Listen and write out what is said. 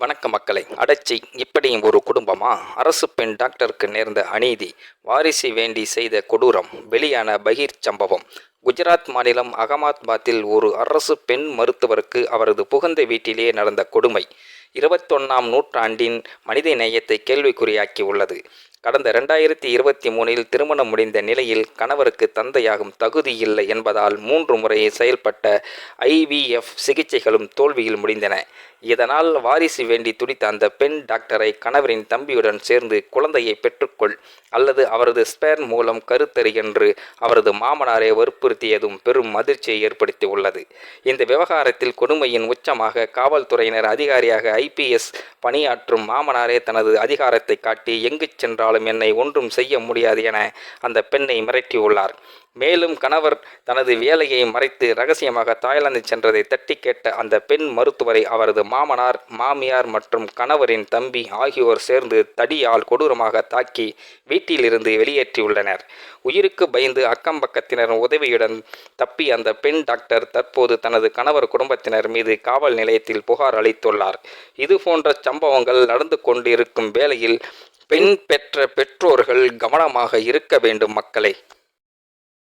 வணக்க மக்களை அடச்சி இப்படியும் ஒரு குடும்பமா? அரசு பெண் டாக்டருக்கு நேர்ந்த அநீதி, வாரிசு வேண்டி செய்த கொடூரம், வெளியான பகீர் சம்பவம். குஜராத் மாநிலம் அகமதாபாத்தில் ஒரு அரசு பெண் மருத்துவருக்கு அவரது புகுந்த வீட்டிலேயே நடந்த கொடுமை 21ஆம் நூற்றாண்டின் மனித நேயத்தை கேள்விக்குறியாக்கி உள்ளது. கடந்த 2023 திருமணம் முடிந்த நிலையில் கணவருக்கு தந்தையாகும் தகுதி இல்லை என்பதால் 3 முறை செயல்பட்ட IVF சிகிச்சைகளும் தோல்வியில் முடிந்தன. இதனால் வாரிசு வேண்டி துடித்த அந்த பெண் டாக்டரை கணவரின் தம்பியுடன் சேர்ந்து குழந்தையை பெற்றுக்கொள் அல்லது அவரது ஸ்பேர்ம் மூலம் கருத்தறி என்று அவரது மாமனாரை வற்புறுத்தியதும் பெரும் அதிர்ச்சியை ஏற்படுத்தி உள்ளது. இந்த விவகாரத்தில் கொடுமையின் உச்சமாக காவல்துறையினர் அதிகாரியாக IPS பணியாற்றும் மாமனாரே தனது அதிகாரத்தை காட்டி எங்கு சென்றாலும் என்னை ஒன்றும் செய்ய முடியாது என அந்த பெண்ணை மிரட்டியுள்ளார். மேலும் கணவர் தனது வேலையை மறைத்து ரகசியமாக தாய்லாந்து சென்றதை தட்டி கேட்ட அந்த பெண் மருத்துவரை அவரது மாமனார், மாமியார் மற்றும் கணவரின் தம்பி ஆகியோர் சேர்ந்து தடியால் கொடூரமாக தாக்கி வீட்டிலிருந்து வெளியேற்றியுள்ளனர். உயிருக்கு பயந்து அக்கம் பக்கத்தினர் உதவியுடன் தப்பி அந்த பெண் டாக்டர் தற்போது தனது கணவர் குடும்பத்தினர் மீது காவல் நிலையத்தில் புகார் அளித்துள்ளார். இதுபோன்ற சம்பவங்கள் நடந்து கொண்டிருக்கும் வேளையில் பெண் பெற்ற பெற்றோர்கள் கவனமாக இருக்க வேண்டும் மக்களை.